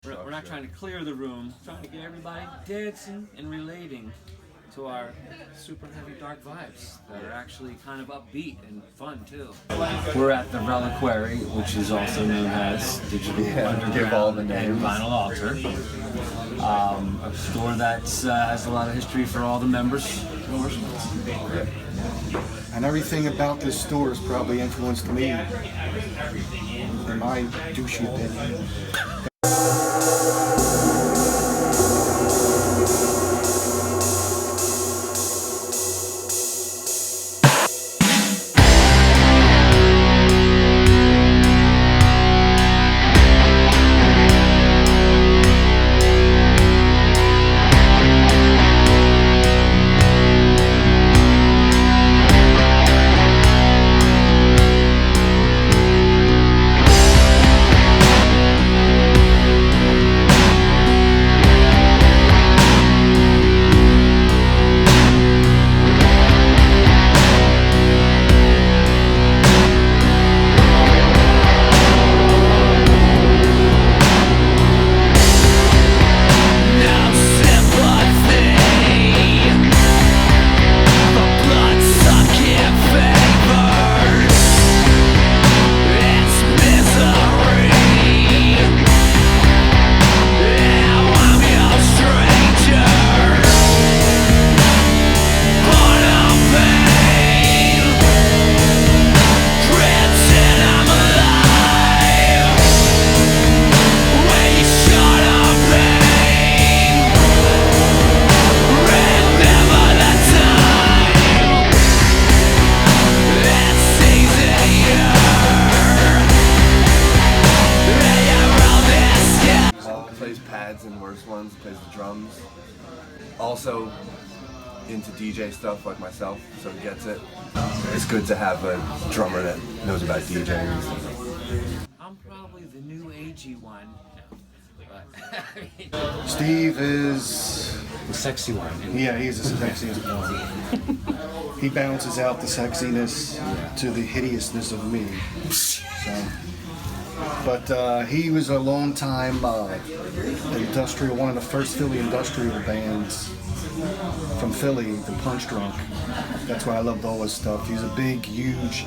We're not trying to clear the room, trying to get everybody dancing and relating to our super heavy dark vibes that are actually kind of upbeat and fun too. We're at the Reliquary, which is also known as Digital Underground and Vinyl Altar. A store that has a lot of history for all the members. And everything about this store has probably influenced me, in my douchey opinion. Pads and worse ones, plays the drums. Also into DJ stuff like myself, so he gets it. It's good to have a drummer that knows about DJing and stuff. I'm probably the new agey one. Steve is The sexy one. yeah, he's the sexiest one. He balances out the sexiness to the hideousness of me. So, but he was a long time industrial, one of the first Philly industrial bands from Philly, the Punch Drunk. That's why I loved all his stuff. He's a big, huge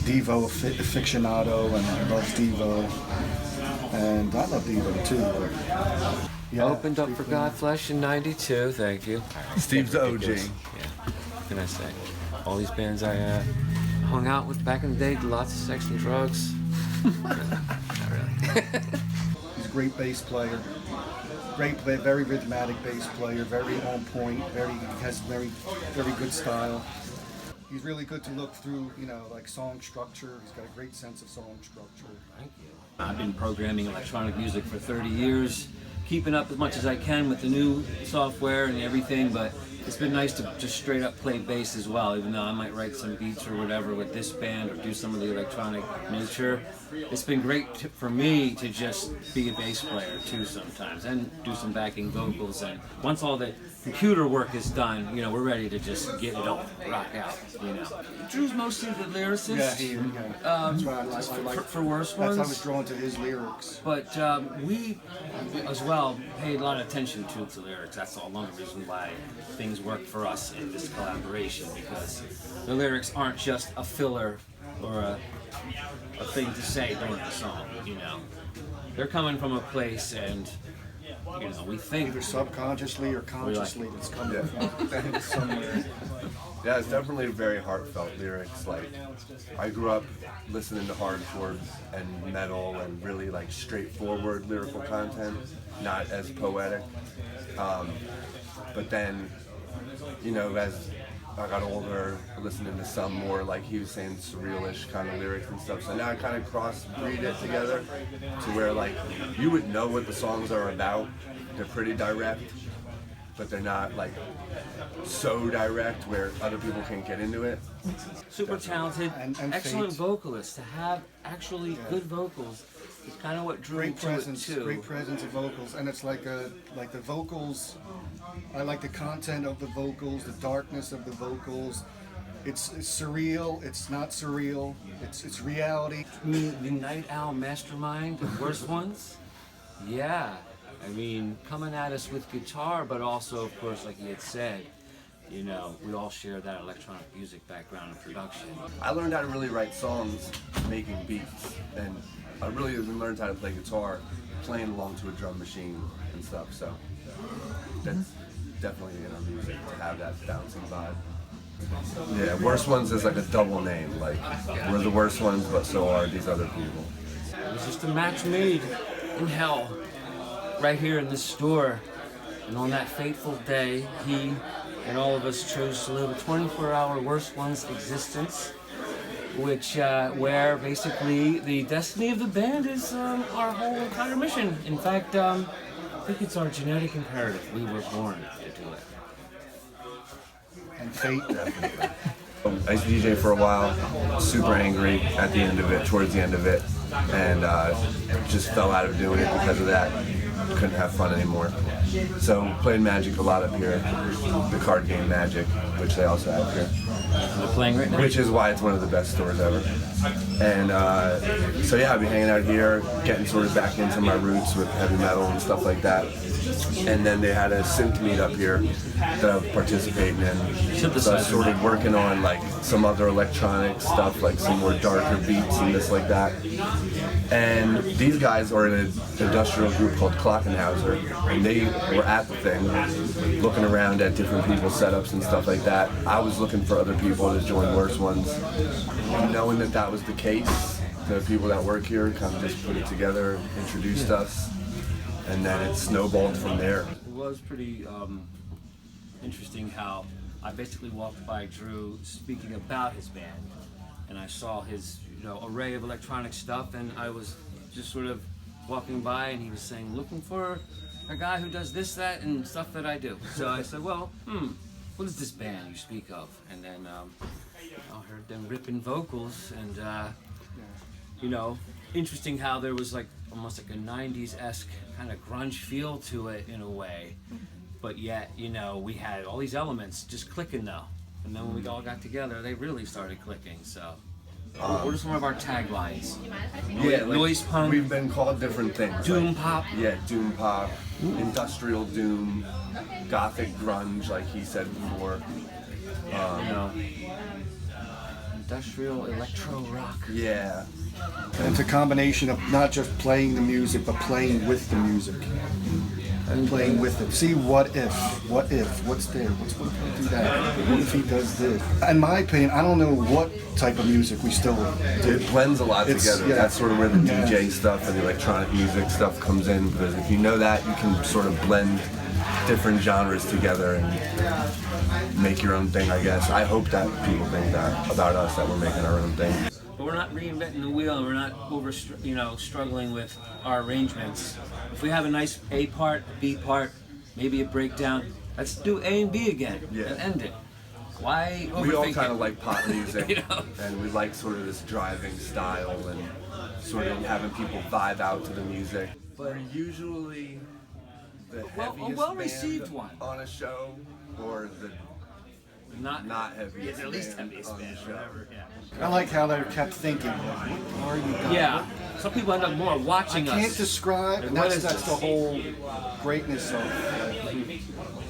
Devo aficionado and loves Devo. And I love Devo too. But, yeah, Opened up for Godflesh in '92, thank you. Steve's the OG. Yeah, what can I say? All these bands I hung out with back in the day, did lots of sex and drugs. Not really. He's a great bass player. Very rhythmic bass player, very on point, has very good style. He's really good to look through, like song structure. He's got a great sense of song structure. Thank you. I've been programming electronic music for 30 years, keeping up as much as I can with the new software and everything, but it's been nice to just straight up play bass as well, even though I might write some beats or whatever with this band or do some of the electronic nature. It's been great for me to just be a bass player too sometimes and do some backing vocals, and once all the computer work is done, we're ready to just get it on, rock out, Drew's mostly the lyricist. That's why I like for worse ones. That's how I was drawn to his lyrics. But we, as well, paid a lot of attention to the lyrics. That's all another reason why things work for us in this collaboration, because the lyrics aren't just a filler or a thing to say during the song, They're coming from a place, and we think Either subconsciously or consciously it's coming from somewhere. Yeah, it's definitely very heartfelt lyrics. Like, I grew up listening to hardcore and metal and really like straightforward lyrical content, not as poetic. But then, as I got older, listening to some more, like he was saying, surrealish kind of lyrics and stuff. So now I kind of crossbreed it together to where, like, you would know what the songs are about. They're pretty direct, but they're not, like, so direct where other people can get into it. super talented, And excellent Fate. vocalist. To have actually good vocals is kind of what drew me Great to presence, it too. great presence of vocals, and it's like the vocals. I like the content of the vocals, the darkness of the vocals. It's surreal. It's not surreal. It's reality. The Night Owl mastermind, the worst ones. Yeah, I mean, coming at us with guitar, but also, of course, like he had said, you know, we all share that electronic music background and production. I learned how to really write songs making beats, and I really learned how to play guitar playing along to a drum machine and stuff, so that's definitely in our music to have that bouncing vibe. Yeah, Worst Ones is like a double name, like we're the worst ones, but so are these other people. It was just a match made in hell, right here in this store. And on that fateful day, he and all of us chose to live a 24-hour Worst Ones existence, which where basically the destiny of the band is our whole entire mission. In fact, I think it's our genetic imperative. We were born to do it. And fate. I used to DJ for a while, super angry at the end of it, towards the end of it, and just fell out of doing it because of that. Couldn't have fun anymore. So played Magic a lot up here, the card game Magic, which they also have here. They're playing right now? Which is why it's one of the best stores ever. And so yeah, I've been hanging out here, getting sort of back into my roots with heavy metal and stuff like that. And then they had a synth meet up here that I was participating in. So I was sort of working on like some other electronic stuff, like some more darker beats and this like that. And these guys are in an industrial group called Klockenhauser, and they were at the thing, looking around at different people's setups and stuff like that. I was looking for other people to join Worst Ones. Knowing that that was the case, the people that work here kind of just put it together, introduced us, and then it snowballed from there. It was pretty interesting how I basically walked by Drew speaking about his band, and I saw his array of electronic stuff, and I was just sort of walking by, and he was saying, looking for a guy who does this, that, and stuff that I do. So I said, well, what is this band you speak of? And then I heard them ripping vocals, and interesting how there was like almost like a 90s-esque kind of grunge feel to it in a way, but yet, we had all these elements just clicking though. And then when we all got together, they really started clicking, so. What are some of our taglines? Yeah, Noise punk. We've been called different things. Doom pop. Yeah, doom pop, industrial doom, gothic grunge, like he said before. Industrial electro rock. Yeah. And it's a combination of not just playing the music, but playing with the music. And playing with it. See, what if, what's there, what if he do that, what if he does this? In my opinion, I don't know what type of music we still do. It blends a lot together. Yeah. That's sort of where the DJ stuff and the electronic music stuff comes in, because if you know that, you can sort of blend different genres together and make your own thing, I guess. I hope that people think that about us, that we're making our own thing. But we're not reinventing the wheel, and we're not struggling with our arrangements. If we have a nice A part, a B part, maybe a breakdown, let's do A and B again and end it. Why overthink it? We all kind of like pop music, and we like sort of this driving style and sort of having people vibe out to the music. But usually the heaviest well-received band one on a show, or the not heaviest at least band heaviest on band, the show. whatever. Yeah. I like how they kept thinking, what are you guys? Yeah. Some people end up more watching us. I can't describe, and What that's is the this? whole greatness of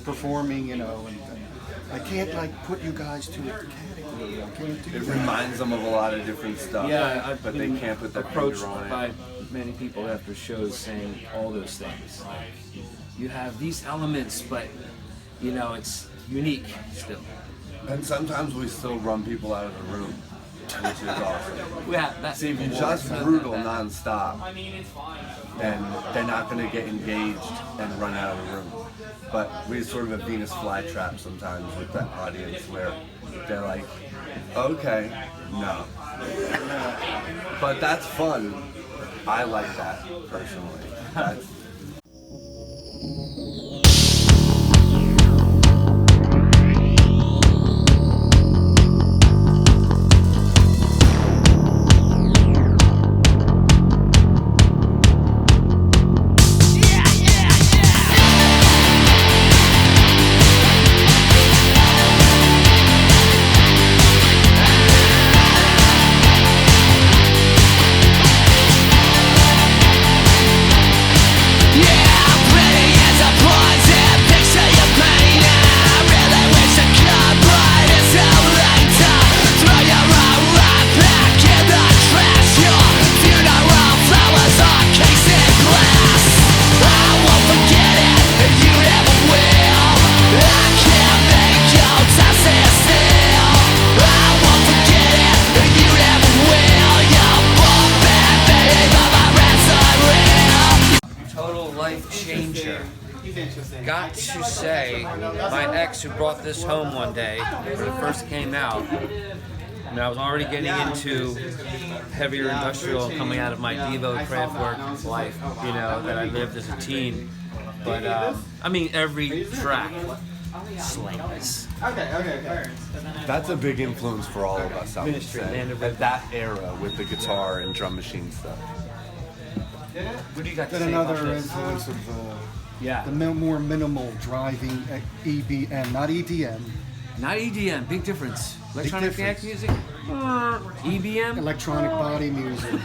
performing, and I can't put you guys to a category. I can't do It that. reminds them of a lot of different stuff, but they can't put their approached finger on it. by many people after shows saying all those things. Like, you have these elements, but it's unique still. And sometimes we still run people out of the room, which is awesome. Yeah, that's See, if you're just brutal nonstop, then they're not going to get engaged and run out of the room. But we sort of a Venus flytrap sometimes with that audience where they're like, okay, no. But that's fun. I like that personally. That's, changer. Got to say, my ex who brought this home one day when it first came out, and I was already getting into heavier industrial coming out of my Devo Kraftwerk life, you know, that I lived as a teen. But I mean, every track slings. That's a big influence for all of us, I would say. At that era with the guitar and drum machine stuff. What do you got to Then say about another this? influence of Yeah. the more minimal driving EBM, not EDM. Not EDM, big difference. Electronic dance difference. music? EBM? Electronic body music.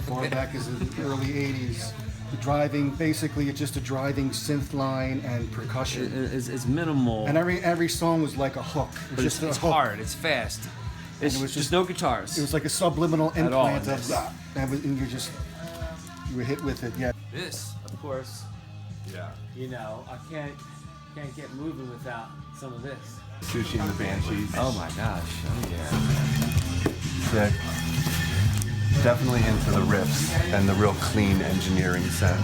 Far back as the early 80s. The driving, basically, it's just a driving synth line and percussion. It's minimal. And every song was like a hook. It was But just it's a hook. hard, it's fast. It's it was just no guitars. It was like a subliminal At all, implant of yes. that. And you were hit with it, yeah. This, of course, Yeah. you know, I can't get moving without some of this. Sushi and the Banshees. Oh my gosh. Oh yeah. Sick. Definitely into the riffs and the real clean engineering sound.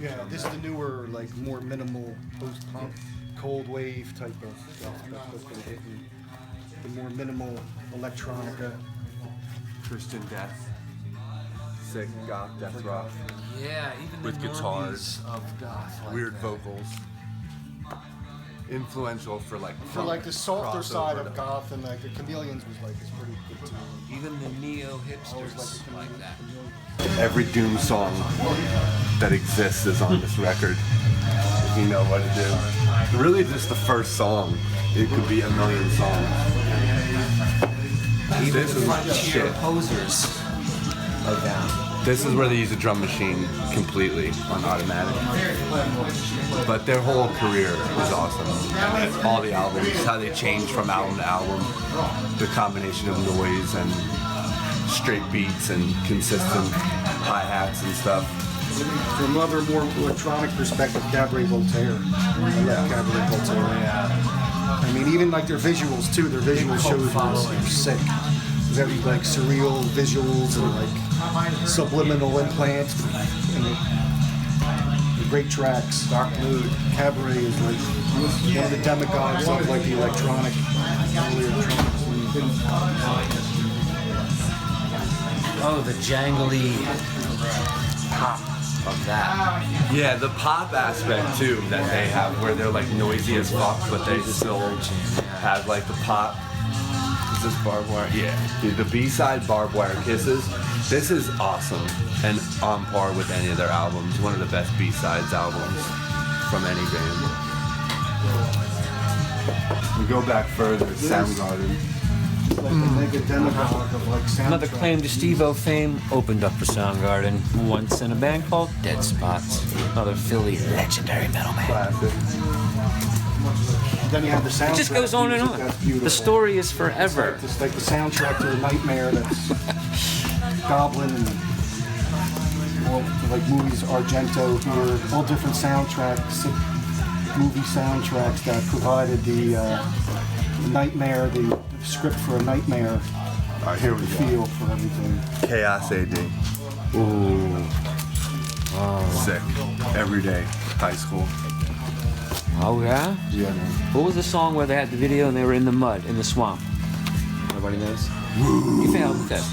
Yeah, this is the newer, like more minimal post-punk, cold wave type of stuff. That's what's been hitting. The more minimal electronica. Christian Death. Sick goth death rock. Yeah, even With the guitars, normies of goth like Weird that. vocals. Influential for like For like the softer crossover side to- of goth, and like the Chameleons was like it's pretty good too. Even the neo hipsters like that. Every Doom song that exists is on this record. If you know what to do. Really just the first song. It could be a million songs. Even This the is frontier shit. posers are down. This is where they use a drum machine completely on automatic. But their whole career was awesome. All the albums, how they changed from album to album, the combination of noise and straight beats and consistent hi-hats and stuff. From another more electronic perspective, Cabaret Voltaire. I love Cabaret Voltaire. I mean, even like their visuals too. Their visual shows were sick. Very like surreal visuals and like subliminal implants and the great tracks. Dark Mood. Cabaret is like one of the demigods of like the electronic, early electronic scene. Oh, the jangly pop of that. Yeah, the pop aspect too that they have, where they're like noisy as fuck, but they still have like the pop. Is this Barbed Wire? Yeah. Dude, the B-side Barbed Wire Kisses, this is awesome and on par with any of their albums. One of the best B-sides albums from any band. We go back further, Soundgarden. Like the mega demagogue of like soundtrack. Another claim to Steve-O fame opened up for Soundgarden, once in a band called Dead Spots. Another Philly legendary metal band. Classic. And then you have the soundtrack. It just goes on and music, on. That's beautiful. The story is forever. It's like the soundtrack to a Nightmare. That's Goblin and all like movies, Argento here, all different soundtracks, movie soundtracks that provided the Nightmare, the script for a Nightmare, All right, here we the go. feel for everything. Chaos AD. Ooh. Sick. Every day. High school. Oh yeah? Yeah, man. What was the song where they had the video and they were in the mud, in the swamp? Nobody knows? You failed with that.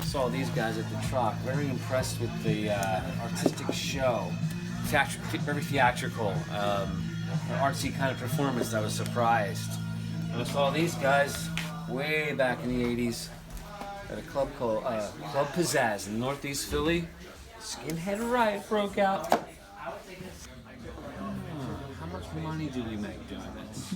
Saw these guys at the truck. Very impressed with the artistic show. Very theatrical. An artsy kind of performance. I was surprised. And I saw these guys way back in the 80s at a club called Club Pizzazz in Northeast Philly. Skinhead riot broke out. How much money do we make doing this?